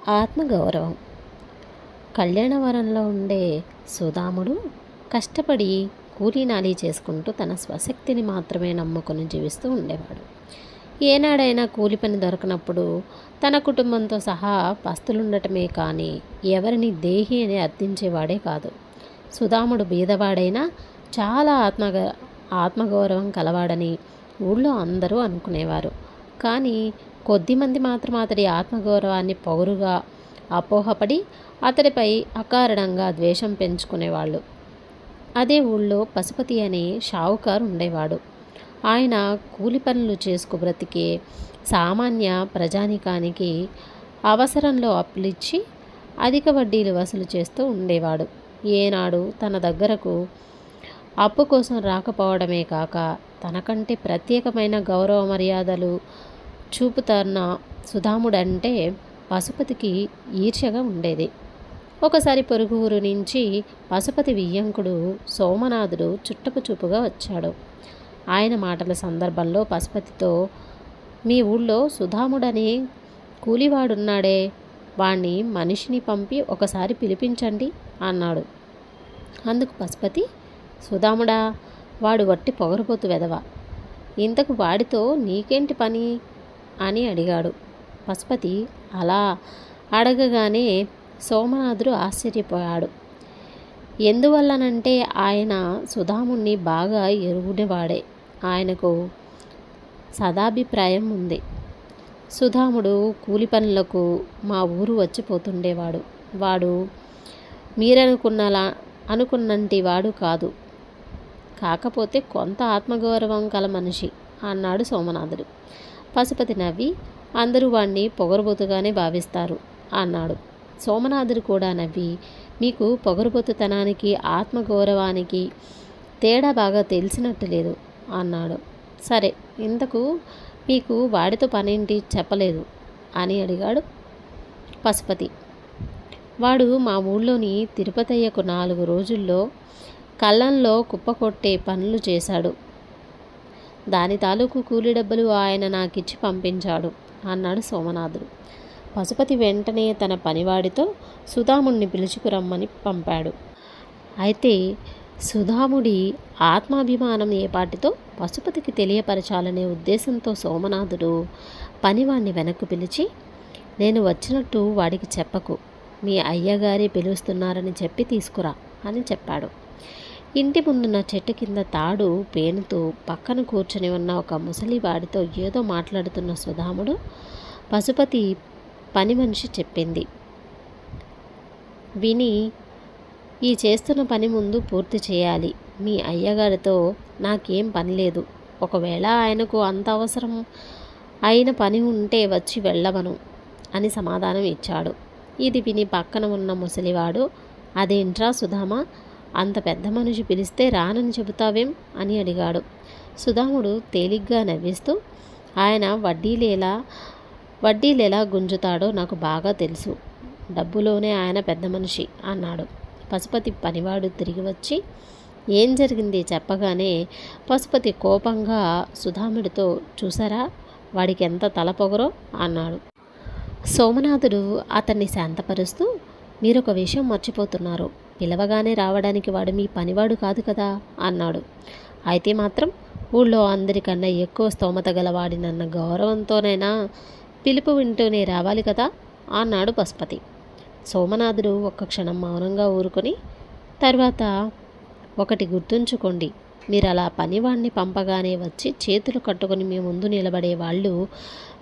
ఆత్మగౌరవం. కళ్యాణవరంలో ఉండే సుధాముడు కష్టపడి కూలీనాలీ చేసుకుంటూ తన స్వశక్తిని మాత్రమే నమ్ముకొని జీవిస్తూ ఉండేవాడు. ఏనాడైనా కూలి పని దొరకనప్పుడు తన కుటుంబంతో సహా పస్తులుండటమే కానీ ఎవరిని దేహి అని అర్థించేవాడే కాదు. సుధాముడు బీదవాడైనా చాలా ఆత్మగౌరవం కలవాడని ఊళ్ళో అందరూ అనుకునేవారు. కానీ కొద్దిమంది మాత్రం అతడి ఆత్మగౌరవాన్ని పౌరుగా అపోహపడి అతడిపై అకారణంగా ద్వేషం పెంచుకునేవాళ్ళు. అదే ఊళ్ళో పశుపతి అనే షావుకారు ఉండేవాడు. ఆయన కూలి పనులు చేసుకు బ్రతికే సామాన్య ప్రజానికానికి అవసరంలో అప్పులిచ్చి అధిక వడ్డీలు వసూలు చేస్తూ ఉండేవాడు. ఏనాడు తన దగ్గరకు అప్పు కోసం రాకపోవడమే కాక తనకంటే ప్రత్యేకమైన గౌరవ మర్యాదలు చూపుతున్న సుధాముడంటే పశుపతికి ఈర్ష్యగా ఉండేది. ఒకసారి పొరుగు ఊరు నుంచి పశుపతి వియ్యంకుడు సోమనాథుడు చుట్టపు చూపుగా వచ్చాడు. ఆయన మాటల సందర్భంలో పశుపతితో, మీ ఊళ్ళో సుధాముడని కూలివాడున్నాడే, వాణ్ణి మనిషిని పంపి ఒకసారి పిలిపించండి అన్నాడు. అందుకు పశుపతి, సుధాముడా, వాడు వట్టి పొగరబోతు వెధవ, ఇంతకు వాడితో నీకేంటి పని అని అడిగాడు. పశుపతి అలా అడగగానే సోమనాథుడు ఆశ్చర్యపోయాడు. ఎందువల్లనంటే ఆయన సుధాముణ్ణి బాగా ఎరుగునేవాడే. ఆయనకు సదాభిప్రాయం ఉంది. సుధాముడు కూలి పనులకు మా ఊరు వచ్చిపోతుండేవాడు. వాడు అనుకున్నంటి వాడు కాదు, కాకపోతే కొంత ఆత్మగౌరవం కల మనిషి అన్నాడు సోమనాథుడు. పశుపతి నవ్వి, అందరూ వాణ్ణి పొగరుబోతుగానే భావిస్తారు అన్నాడు. సోమనాథుడు కూడా నవ్వి, మీకు పొగరుబోతుతనానికి ఆత్మగౌరవానికి తేడా బాగా తెలిసినట్టు లేదు అన్నాడు. సరే, ఇంతకు మీకు వాడితో పనేంటి చెప్పలేదు అని అడిగాడు పశుపతి. వాడు మా ఊళ్ళోని తిరుపతయ్యకు 4 రోజుల్లో కళ్ళంలో కుప్పకొట్టే పనులు చేశాడు. దాని తాలూకు కూలి డబ్బులు ఆయన నాకిచ్చి పంపించాడు అన్నాడు సోమనాథుడు. పశుపతి వెంటనే తన పనివాడితో సుధాముడిని పిలుచుకురమ్మని పంపాడు. అయితే సుధాముడి ఆత్మాభిమానం ఏపాటితో పశుపతికి తెలియపరచాలనే ఉద్దేశంతో సోమనాథుడు పనివాడిని వెనక్కు పిలిచి, నేను వచ్చినట్టు వాడికి చెప్పకు, మీ అయ్యగారి పిలుస్తున్నారని చెప్పి తీసుకురా అని చెప్పాడు. ఇంటి ముందున్న చెట్టు కింద తాడు పేనుతూ పక్కన కూర్చొని ఉన్న ఒక ముసలివాడితో ఏదో మాట్లాడుతున్న సుధాముడు పశుపతి పని మనిషి చెప్పింది విని, ఈ చేస్తున్న పని ముందు పూర్తి చేయాలి. మీ అయ్యగారితో నాకేం పని లేదు. ఒకవేళ ఆయనకు అంత అవసరం అయిన పని ఉంటే వచ్చి వెళ్ళవను అని సమాధానం ఇచ్చాడు. ఇది విని పక్కన ఉన్న ముసలివాడు, అదేంట్రా సుధామా, అంత పెద్ద మనిషి పిలిస్తే రానని చెబుతావేం అని అడిగాడు. సుధాముడు తేలిగ్గా నవ్విస్తూ, ఆయన వడ్డీలెలా గుంజుతాడో నాకు బాగా తెలుసు, డబ్బులోనే ఆయన పెద్ద మనిషి అన్నాడు. పశుపతి పనివాడు తిరిగి వచ్చి ఏం జరిగింది చెప్పగానే పశుపతి కోపంగా సుధాముడితో, చూసారా వాడికి ఎంత తలపొగరో అన్నాడు. సోమనాథుడు అతన్ని శాంతపరుస్తూ, మీరొక విషయం మర్చిపోతున్నారు, పిలవగానే రావడానికి వాడు మీ పనివాడు కాదు కదా అన్నాడు. అయితే మాత్రం ఊళ్ళో అందరికన్నా ఎక్కువ స్తోమత గలవాడినన్న గౌరవంతోనైనా పిలుపు వింటూనే రావాలి కదా అన్నాడు పశుపతి. సోమనాథుడు ఒక్క క్షణం మౌనంగా ఊరుకొని, తర్వాత, ఒకటి గుర్తుంచుకోండి, మీరు అలా పనివాడిని పంపగానే వచ్చి చేతులు కట్టుకొని మీ ముందు నిలబడే వాళ్ళు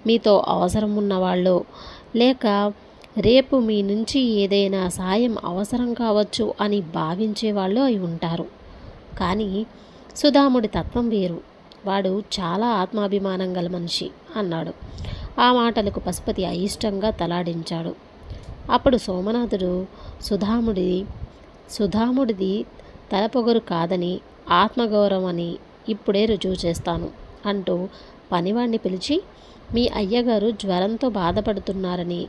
మీతో అవసరం ఉన్నవాళ్ళు, లేక రేపు మీ నుంచి ఏదైనా సాయం అవసరం కావచ్చు అని భావించేవాళ్ళు అయి ఉంటారు. కానీ సుధాముడి తత్వం వేరు, వాడు చాలా ఆత్మాభిమానం గల మనిషి అన్నాడు. ఆ మాటలకు పశుపతి అయిష్టంగా తలాడించాడు. అప్పుడు సోమనాథుడు సుధాముడిది తలపొగరు కాదని ఆత్మగౌరవం అని ఇప్పుడే రుజువు చేస్తాను అంటూ పనివాడిని పిలిచి, మీ అయ్యగారు జ్వరంతో బాధపడుతున్నారని,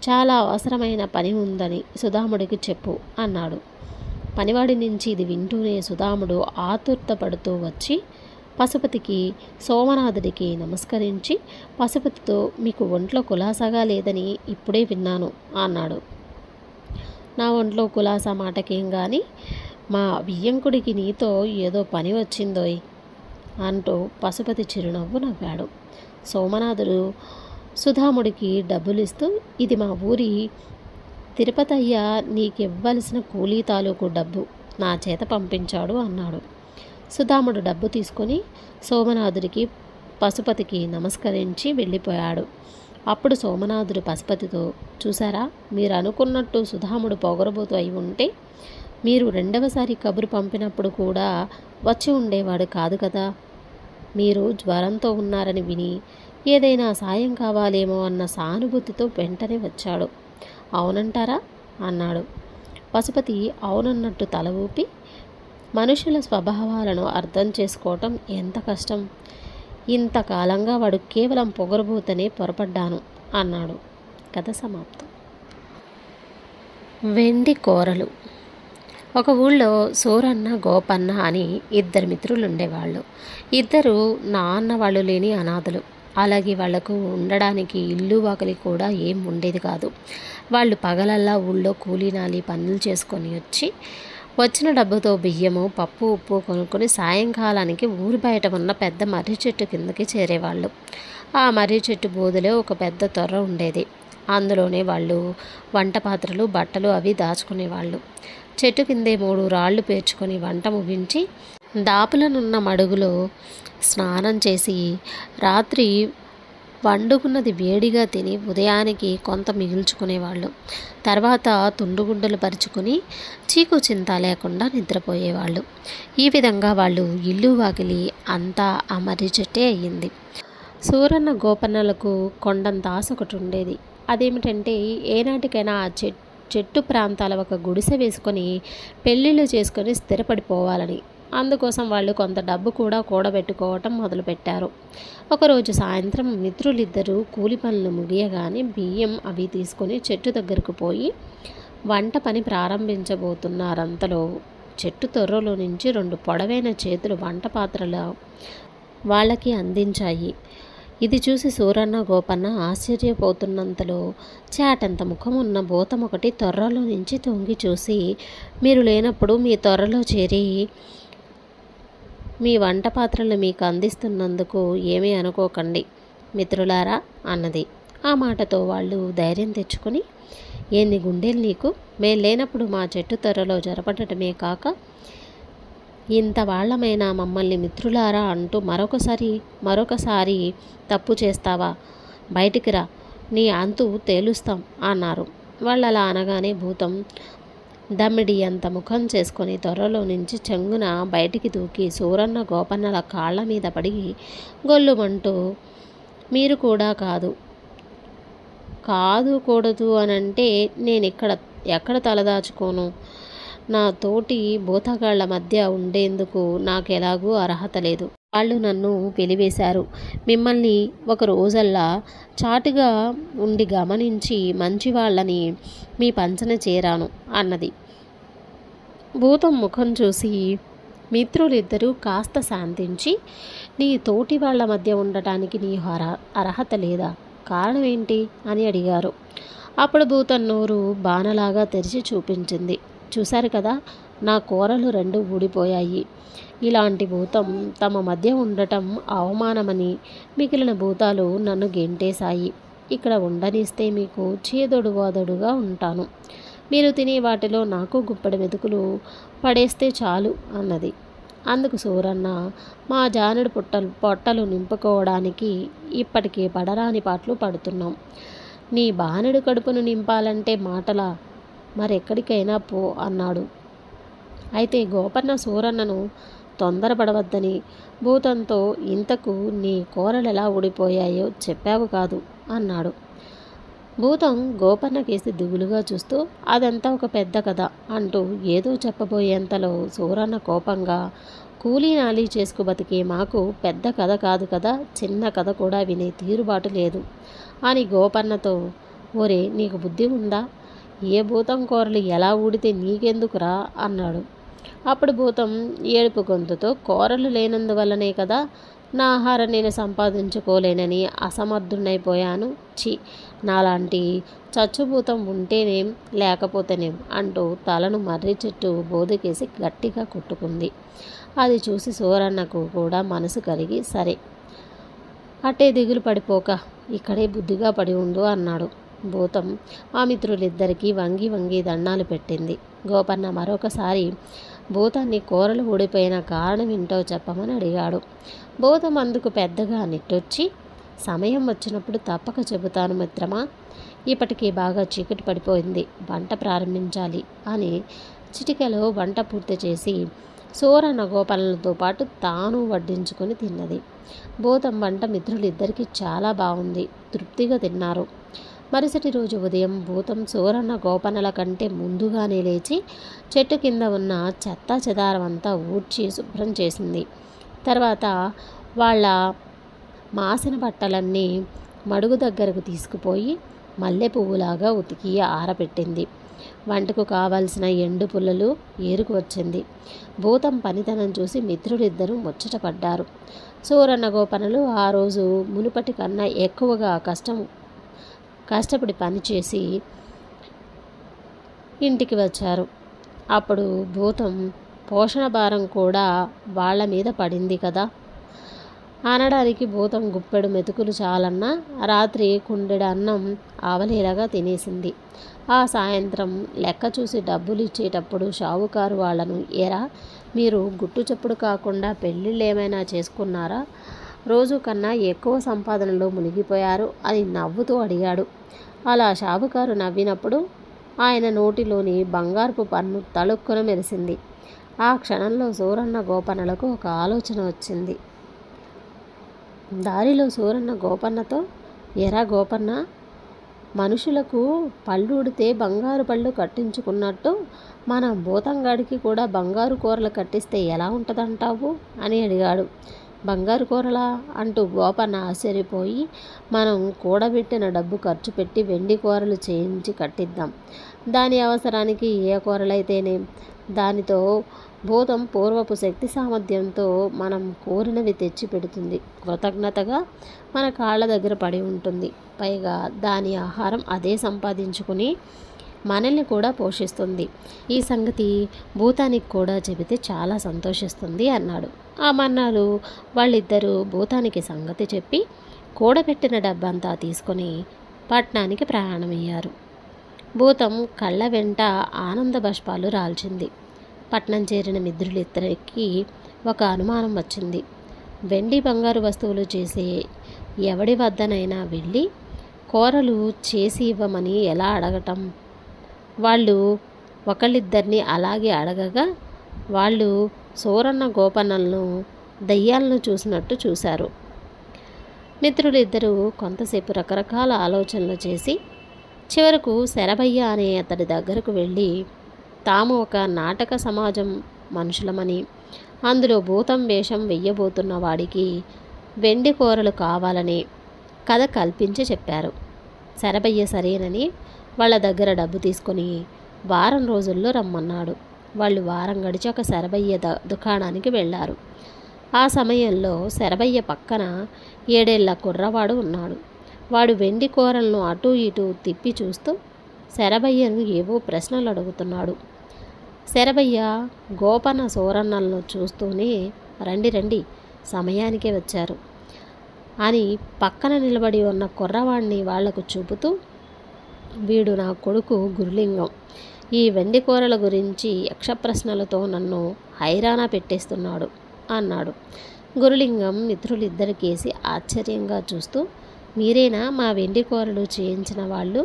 చాలా అవసరమైన పని ఉందని సుధాముడికి చెప్పు అన్నాడు. పనివాడి నుంచి ఇది వింటూనే సుధాముడు ఆతుర్తపడుతూ వచ్చి పశుపతికి సోమనాథుడికి నమస్కరించి, పశుపతితో మీకు ఒంట్లో కులాసాగా లేదని ఇప్పుడే విన్నాను అన్నాడు. నా ఒంట్లో కులాసా మాటకేం గాని, మా వియ్యంకుడికి నీతో ఏదో పని వచ్చిందోయ్ అంటూ పశుపతి చిరునవ్వు నవ్వాడు. సోమనాథుడు సుధాముడికి డబ్బులిస్తూ, ఇది మా ఊరి తిరుపతయ్య నీకివ్వలసిన కూలీ తాలూకు డబ్బు నా చేత పంపించాడు అన్నాడు. సుధాముడు డబ్బు తీసుకొని సోమనాథుడికి పశుపతికి నమస్కరించి వెళ్ళిపోయాడు. అప్పుడు సోమనాథుడు పశుపతితో, చూసారా, మీరు అనుకున్నట్టు సుధాముడు పొగరబోతు అయి ఉంటే మీరు రెండవసారి కబురు పంపినప్పుడు కూడా వచ్చి ఉండేవాడు కాదు కదా. మీరు జ్వరంతో ఉన్నారని విని ఏదైనా సాయం కావాలేమో అన్న సానుభూతితో వెంటనే వచ్చాడు. అవునంటారా అన్నాడు. పశుపతి అవునన్నట్టు తల ఊపి, మనుషుల స్వభావాలను అర్థం చేసుకోవటం ఎంత కష్టం. ఇంతకాలంగా వాడు కేవలం పొగరబోతనే పొరపడ్డాను అన్నాడు. కథ సమాప్తం. వెండి కూరలు. ఒక ఊళ్ళో సూరన్న గోపన్న అని ఇద్దరు మిత్రులు ఉండేవాళ్ళు. ఇద్దరు నాన్న వాళ్ళు లేని అనాథలు. అలాగే వాళ్లకు ఉండడానికి ఇల్లు వాకిలి కూడా ఏం ఉండేది కాదు. వాళ్ళు పగలల్లా ఊళ్ళో కూలీనాలి పనులు చేసుకొని వచ్చిన డబ్బుతో బియ్యము, పప్పు, ఉప్పు కొనుక్కొని సాయంకాలానికి ఊరి బయట ఉన్న పెద్ద మర్రి చెట్టు కిందకి చేరేవాళ్ళు. ఆ మర్రి చెట్టు బోధలో ఒక పెద్ద తొర్ర ఉండేది. అందులోనే వాళ్ళు వంట పాత్రలు, బట్టలు అవి దాచుకునేవాళ్ళు. చెట్టు కిందే 3 రాళ్ళు పేర్చుకొని వంట ముగించి దాపులనున్న మడుగులో స్నానం చేసి రాత్రి వండుకున్నది వేడిగా తిని ఉదయానికి కొంత మిగుల్చుకునేవాళ్ళు. తర్వాత తుండుగుడ్డలు పరుచుకొని చీకు చింత లేకుండా నిద్రపోయేవాళ్ళు. ఈ విధంగా వాళ్ళు ఇల్లు వాకిలి అంతా ఆ మర్రి చెట్టే అయ్యింది. సూరన్న గోపన్నలకు కొండంత ఆశ ఒకటి ఉండేది. అదేమిటంటే ఏనాటికైనా ఆ చెట్టు ప్రాంతాల ఒక గుడిసె వేసుకొని పెళ్ళిళ్ళు చేసుకొని స్థిరపడిపోవాలని. అందుకోసం వాళ్ళు కొంత డబ్బు కూడా కూడబెట్టుకోవటం మొదలుపెట్టారు. ఒకరోజు సాయంత్రం మిత్రులిద్దరూ కూలి పనులు ముగియగానే బియ్యం అవి తీసుకొని చెట్టు దగ్గరకు పోయి వంట పని ప్రారంభించబోతున్నారంతలో చెట్టు తొర్రలో నుంచి 2 పొడవైన చేతులు వంట పాత్రల వాళ్ళకి అందించాయి. ఇది చూసి సూరన్న గోపన్న ఆశ్చర్యపోతున్నంతలో చాటంత ముఖమున్న భూతం ఒకటి తొర్రలో నుంచి తొంగి చూసి, మీరు లేనప్పుడు మీ తొర్రలో చేరి మీ వంట పాత్రలు మీకు అందిస్తున్నందుకు ఏమీ అనుకోకండి మిత్రులారా అన్నది. ఆ మాటతో వాళ్ళు ధైర్యం తెచ్చుకొని, ఎన్ని గుండెలు నీకు, మేం లేనప్పుడు మా చెట్టు తొర్రలో జరపడటమే కాక ఇంత వాళ్ళమైనా మమ్మల్ని మిత్రులారా అంటూ మరొకసారి తప్పు చేస్తావా, బయటికి రా, నీ అంతు తేలుస్తాం అన్నారు. వాళ్ళు అలా అనగానే భూతం దమ్మిడి అంత ముఖం చేసుకొని తొర్రలో నుంచి చెంగున బయటికి దూకి సూరన్న గోపన్నల కాళ్ళ మీద పడి గొల్లుమంటూ, మీరు కూడా కాదుకూడదు అనంటే నేను ఎక్కడ తలదాచుకోను, నా తోటి భూతగాళ్ల మధ్య ఉండేందుకు నాకెలాగూ అర్హత లేదు. వాళ్ళు నన్ను వెలివేశారు. మిమ్మల్ని ఒక రోజల్లా చాటుగా ఉండి గమనించి మంచివాళ్ళని మీ పంచన చేరాను అన్నది. భూతం ముఖం చూసి మిత్రులిద్దరూ కాస్త శాంతించి, నీ తోటి వాళ్ళ మధ్య ఉండటానికి నీ అర్హత లేదా, కారణం ఏంటి అని అడిగారు. అప్పుడు భూతం నోరు బాణలాగా తెరిచి చూపించింది. చూశారు కదా, నా కూరలు 2 ఊడిపోయాయి. ఇలాంటి భూతం తమ మధ్య ఉండటం అవమానమని మిగిలిన భూతాలు నన్ను గెంటేశాయి. ఇక్కడ ఉండనిస్తే మీకు చేదొడుగాదొడుగా ఉంటాను. మీరు తినే వాటిలో నాకు గుప్పెడు మెతుకులు పడేస్తే చాలు అన్నది. అందుకు సూరన్న, మా జానుడు పొట్టలు నింపుకోవడానికి ఇప్పటికే పడరాని పాటలు పడుతున్నాం. నీ బాణుడు కడుపును నింపాలంటే మాటలా, మరెక్కడికైనా పో అన్నాడు. అయితే గోపన్న సూరన్నను తొందరపడవద్దని భూతంతో, ఇంతకు నీ కూరలెలా ఊడిపోయాయో చెప్పావు కాదు అన్నాడు. భూతం గోపన్నకేసి దిగులుగా చూస్తూ, అదంతా ఒక పెద్ద కథ అంటూ ఏదో చెప్పబోయేంతలో సూరన్న కోపంగా, కూలీ నాలీ చేసుకు బతికే మాకు పెద్ద కథ కాదు కదా, చిన్న కథ కూడా వినే తీరుబాటు లేదు అని గోపన్నతో, ఓరే నీకు బుద్ధి ఉందా, ఏ భూతం కూరలు ఎలా ఊడితే నీకెందుకురా అన్నాడు. అప్పుడు భూతం ఏడుపు గొంతుతో, కూరలు లేనందువల్లనే కదా నా ఆహారం నేను సంపాదించుకోలేనని అసమర్థున్నైపోయాను. ఛీ, నాలాంటి చచ్చుభూతం ఉంటేనేం లేకపోతేనేం అంటూ తలను మర్రి చెట్టు బోధకేసి గట్టిగా కొట్టుకుంది. అది చూసి సూరన్నకు కూడా మనసు కరిగి, సరే అట్టే దిగులు పడిపోక ఇక్కడే బుద్ధిగా పడి ఉండు అన్నాడు. భూతం ఆ మిత్రులిద్దరికీ వంగి వంగి దండాలు పెట్టింది. గోపన్న మరొకసారి భూతాన్ని కూరలు ఊడిపోయిన కారణం ఏంటో చెప్పమని అడిగాడు. భూతం అందుకు పెద్దగా నిట్టొచ్చి, సమయం వచ్చినప్పుడు తప్పక చెబుతాను మిత్రమా, ఇప్పటికీ బాగా చీకటి పడిపోయింది, వంట ప్రారంభించాలి అని చిటికెలో వంట పూర్తి చేసి సూరన్న గోపాలతో పాటు తాను వడ్డించుకొని తిన్నది. భూతం వంట మిత్రులిద్దరికీ చాలా బాగుంది, తృప్తిగా తిన్నారు. మరుసటి రోజు ఉదయం భూతం సూరన్న గోపన్నల కంటే ముందుగానే లేచి చెట్టు కింద ఉన్న చెత్తా చెదారం అంతా ఊడ్చి శుభ్రం చేసింది. తర్వాత వాళ్ళ మాసిన బట్టలన్నీ మడుగు దగ్గరకు తీసుకుపోయి మల్లె పువ్వులాగా ఉతికి ఆరబెట్టింది. వంటకు కావాల్సిన ఎండు పుల్లలు ఏరుకు వచ్చింది. భూతం పనితనం చూసి మిత్రులిద్దరూ ముచ్చటపడ్డారు. సూరన్న గోపన్నలు ఆ రోజు మునుపటి కన్నా ఎక్కువగా కష్టపడి పనిచేసి ఇంటికి వచ్చారు. అప్పుడు భూతం పోషణ భారం కూడా వాళ్ళ మీద పడింది కదా అనడానికి భూతం గుప్పెడు మెతుకులు చాలన్నా రాత్రి కుండెడు అన్నం ఆవలేలాగా తినేసింది. ఆ సాయంత్రం లెక్క చూసి డబ్బులు ఇచ్చేటప్పుడు షావుకారు వాళ్ళను, ఏరా మీరు గుట్టు చప్పుడు కాకుండా పెళ్ళిళ్ళు ఏమైనా చేసుకున్నారా, రోజు కన్నా ఎక్కువ సంపాదనలో మునిగిపోయారు అని నవ్వుతూ అడిగాడు. అలా షావుకారు నవ్వినప్పుడు ఆయన నోటిలోని బంగారపు పన్ను తళుక్కున మెరిసింది. ఆ క్షణంలో సూరన్న గోపన్నలకు ఒక ఆలోచన వచ్చింది. దారిలో సూరన్న గోపన్నతో, ఎరా గోపన్న, మనుషులకు పళ్ళు ఉడితే బంగారు పళ్ళు కట్టించుకున్నట్టు మన భూతంగాడికి కూడా బంగారు కూరలు కట్టిస్తే ఎలా ఉంటుందంటావు అని అడిగాడు. బంగారు కూరలా అంటూ గోపన్న ఆశ్చర్యపోయి, మనం కూడబెట్టిన డబ్బు ఖర్చు పెట్టి వెండి కూరలు చేయించి కట్టిద్దాం, దాని అవసరానికి ఏ కూరలైతేనే, దానితో భూతం పూర్వపు శక్తి సామర్థ్యంతో మనం కోరినవి తెచ్చి పెడుతుంది, కృతజ్ఞతగా మన కాళ్ళ దగ్గర పడి ఉంటుంది, పైగా దాని ఆహారం అదే సంపాదించుకుని మనల్ని కూడా పోషిస్తుంది. ఈ సంగతి భూతానికి కూడా చెబితే చాలా సంతోషిస్తుంది అన్నాడు. ఆ మన్నాడు వాళ్ళిద్దరూ భూతానికి సంగతి చెప్పి కూడబెట్టిన డబ్బంతా తీసుకొని పట్నానికి ప్రయాణమయ్యారు. భూతం కళ్ళ వెంట ఆనంద బాష్పాలు రాల్చింది. పట్నం చేరిన మిత్రులిద్దరికి ఒక అనుమానం వచ్చింది. వెండి బంగారు వస్తువులు చేసే ఎవడి వద్దనైనా వెళ్ళి కూరలు చేసి ఇవ్వమని ఎలా అడగటం? వాళ్ళు ఒకళ్ళిద్దరిని అలాగే అడగగా వాళ్ళు సూరన్న గోపన్నలను దయ్యాలను చూసినట్టు చూశారు. మిత్రులిద్దరూ కొంతసేపు రకరకాల ఆలోచనలు చేసి చివరకు శరభయ్య అనే అతడి దగ్గరకు వెళ్ళి తాము ఒక నాటక సమాజం మనుషులమని, అందులో భూతం వేషం వెయ్యబోతున్న వాడికి వెండి కూరలు కావాలని కథ కల్పించి చెప్పారు. శరభయ్య సరేనని వాళ్ళ దగ్గర డబ్బు తీసుకొని వారం రోజుల్లో రమ్మన్నాడు. వాళ్ళు వారం గడిచాక శరభయ్య దుకాణానికి వెళ్ళారు. ఆ సమయంలో శరభయ్య పక్కన 7 ఏళ్ల కుర్రవాడు ఉన్నాడు. వాడు వెండి కూరలను అటూ ఇటూ తిప్పి చూస్తూ శరభయ్యను ఏవో ప్రశ్నలు అడుగుతున్నాడు. శరభయ్య గోపన్న సూరన్నలను చూస్తూనే, రండి రండి, సమయానికే వచ్చారు అని పక్కన నిలబడి ఉన్న కుర్రవాడిని వాళ్లకు చూపుతూ, వీడు నా కొడుకు గురులింగం, ఈ వెండి కూరల గురించి యక్షప్రశ్నలతో నన్ను హైరానా పెట్టేస్తున్నాడు అన్నాడు. గురులింగం మిత్రులిద్దరికేసి ఆశ్చర్యంగా చూస్తూ, మీరేనా మా వెండి కూరలు చేయించిన వాళ్ళు?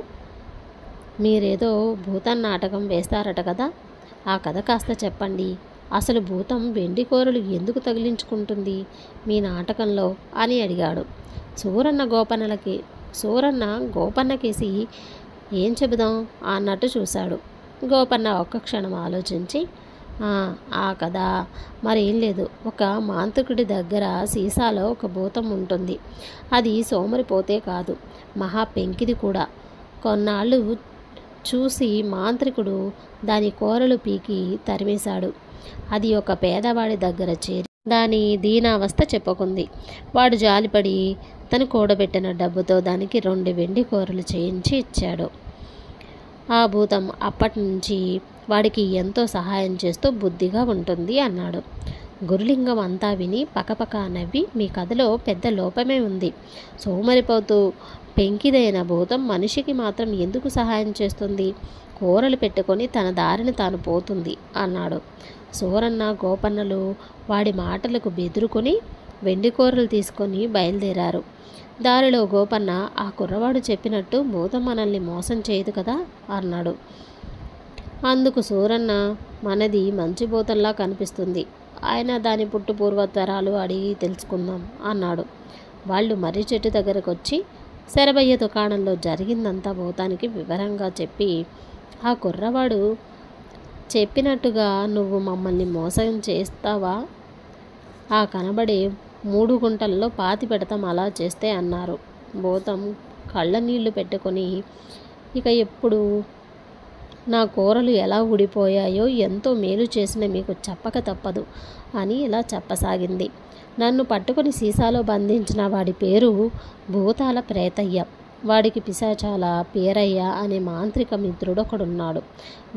మీరేదో భూతం నాటకం వేస్తారట కదా, ఆ కథ కాస్త చెప్పండి. అసలు భూతం వెండి కూరలు ఎందుకు తగిలించుకుంటుంది మీ నాటకంలో అని అడిగాడు. సూరన్న గోపన్నకేసి ఏం చెబుదాం అన్నట్టు చూశాడు. గోపన్న ఒక్క క్షణం ఆలోచించి, ఆ కథ మరేం లేదు, ఒక మాంత్రికుడి దగ్గర సీసాలో ఒక భూతం ఉంటుంది. అది సోమరిపోతే కాదు, మహా పెంకిది కూడా. కొన్నాళ్ళు చూసి మాంత్రికుడు దాని కూరలు పీకి తరిమేశాడు. అది ఒక పేదవాడి దగ్గర చేరి దాని దీనావస్థ చెప్పుకుంది. వాడు జాలిపడి తను కూడబెట్టిన డబ్బుతో దానికి 2 వెండి కూరలు చేయించి ఇచ్చాడు. ఆ భూతం అప్పటి నుంచి వాడికి ఎంతో సహాయం చేస్తూ బుద్ధిగా ఉంటుంది అన్నాడు. గురులింగం అంతా విని పకపక నవ్వి, మీ కథలో పెద్ద లోపమే ఉంది. సోమరిపోతూ పెంకిదైన భూతం మనిషికి మాత్రం ఎందుకు సహాయం చేస్తుంది? కూరలు పెట్టుకొని తన దారిని తాను పోతుంది అన్నాడు. సూరన్న గోపన్నలు వాడి మాటలకు బెదురుకొని వెండి కూరలు తీసుకొని బయలుదేరారు. దారిలో గోపన్న, ఆ కుర్రవాడు చెప్పినట్టు భూతం మనల్ని మోసం చేయదు కదా అన్నాడు. అందుకు సూరన్న, మనది మంచి భూతంలా కనిపిస్తుంది, ఆయన దాని పుట్టు పూర్వతరాలు అడిగి తెలుసుకుందాం అన్నాడు. వాళ్ళు మర్రి చెట్టు దగ్గరకు వచ్చి శరభయ్య దుకాణంలో జరిగిందంతా భూతానికి వివరంగా చెప్పి, ఆ కుర్రవాడు చెప్పినట్టుగా నువ్వు మమ్మల్ని మోసం చేస్తావా? ఆ కనబడే 3 గుంటల్లో పాతి పెడతాం అలా చేస్తే అన్నారు. భూతం కళ్ళ నీళ్లు పెట్టుకొని, ఇక ఎప్పుడు నా కూరలు ఎలా ఊడిపోయాయో ఎంతో మేలు చేసిన మీకు చెప్పక తప్పదు అని ఇలా చెప్పసాగింది. నన్ను పట్టుకుని సీసాలో బంధించిన వాడి పేరు భూతాల ప్రేతయ్య. వాడికి పిశాచాల పేరయ్య అనే మాంత్రిక మిత్రుడు ఒకడున్నాడు.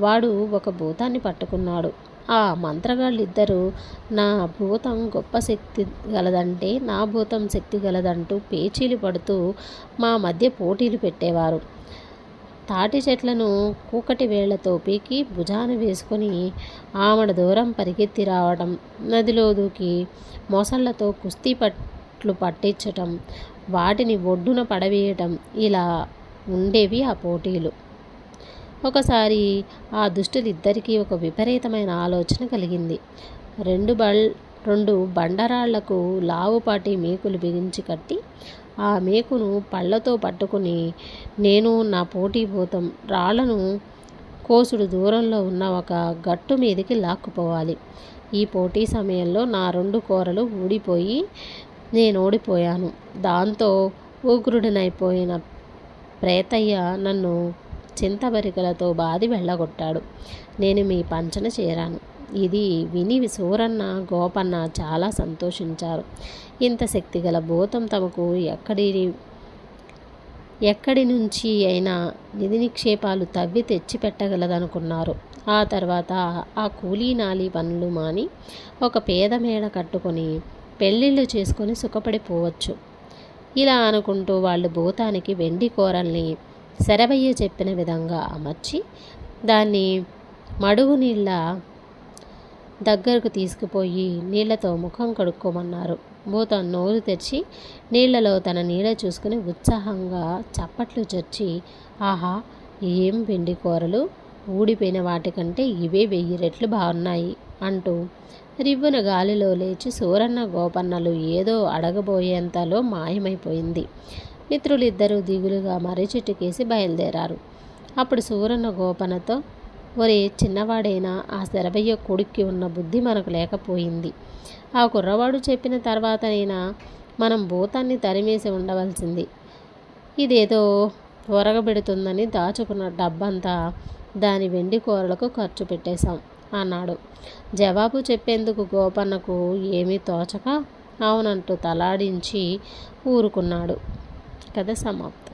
వాడు ఒక భూతాన్ని పట్టుకున్నాడు. ఆ మంత్రగాళ్ళిద్దరూ నా భూతం గొప్ప శక్తి గలదంటే నా భూతం శక్తి గలదంటూ పేచీలు పడుతూ మా మధ్య పోటీలు పెట్టేవారు. తాటి చెట్లను కూకటి వేళ్లతో పీకి భుజాన వేసుకొని ఆమడ దూరం పరిగెత్తి రావడం, నదిలో దూకి మొసళ్లతో కుస్తీ పట్లు పట్టించటం, వాటిని ఒడ్డున పడవేయటం, ఇలా ఉండేవి ఆ పోటీలు. ఒకసారి ఆ దుష్టులిద్దరికీ ఒక విపరీతమైన ఆలోచన కలిగింది. 2 బండరాళ్లకు లావుపాటి మేకులు బిగించి కట్టి ఆ మేకును పళ్ళతో పట్టుకుని నేను నా పోటీ భూతం రాళ్లను కోసుడు దూరంలో ఉన్న ఒక గట్టు మీదకి లాక్కుపోవాలి. ఈ పోటీ సమయంలో నా 2 కూరలు ఊడిపోయి నేను ఓడిపోయాను. దాంతో ఉగ్రుడినైపోయిన ప్రేతయ్య నన్ను చింతబరికలతో బాది వెళ్ళగొట్టాడు. నేను మీ పంచన చేరాను. ఇది విని సూరన్న గోపన్న చాలా సంతోషించారు. ఇంత శక్తిగల భూతం తమకు ఎక్కడి నుంచి అయినా నిధి నిక్షేపాలు తవ్వి తెచ్చిపెట్టగలదనుకున్నారు. ఆ తర్వాత ఆ కూలీ నాలి పనులు మాని ఒక పేద మేడ కట్టుకొని పెళ్ళిళ్ళు చేసుకొని సుఖపడిపోవచ్చు. ఇలా అనుకుంటూ వాళ్ళు భూతానికి వెండి కూరల్ని శరభయ్య చెప్పిన విధంగా అమర్చి దాన్ని మడుగు నీళ్ళ దగ్గరకు తీసుకుపోయి నీళ్లతో ముఖం కడుక్కోమన్నారు. భూతం నోరు తెరిచి నీళ్లలో తన నీడ చూసుకుని ఉత్సాహంగా చప్పట్లు చర్చి, ఆహా, ఏం వెండి కూరలు! ఊడిపోయిన వాటికంటే ఇవే 1000 రెట్లు బాగున్నాయి అంటూ రివ్వున గాలిలో లేచి సూరన్న గోపన్నలు ఏదో అడగబోయేంతలో మాయమైపోయింది. మిత్రులిద్దరూ దిగులుగా మర్రి చెట్టుకేసి బయలుదేరారు. అప్పుడు సూరన్న గోపన్నతో, ఒరే చిన్నవాడైనా ఆ శరభయ్య కొడుక్కి ఉన్న బుద్ధి మనకు లేకపోయింది. ఆ కుర్రవాడు చెప్పిన తర్వాతనైనా మనం భూతాన్ని తరిమేసి ఉండవలసింది. ఇదేదో ఒరగబెడుతుందని దాచుకున్న డబ్బంతా దాని వెండి కూరలకు ఖర్చు పెట్టేశాం అన్నాడు. జవాబు చెప్పేందుకు గోపన్నకు ఏమీ తోచక అవునంటూ తలాడించి ఊరుకున్నాడు. కథ సమాప్తం.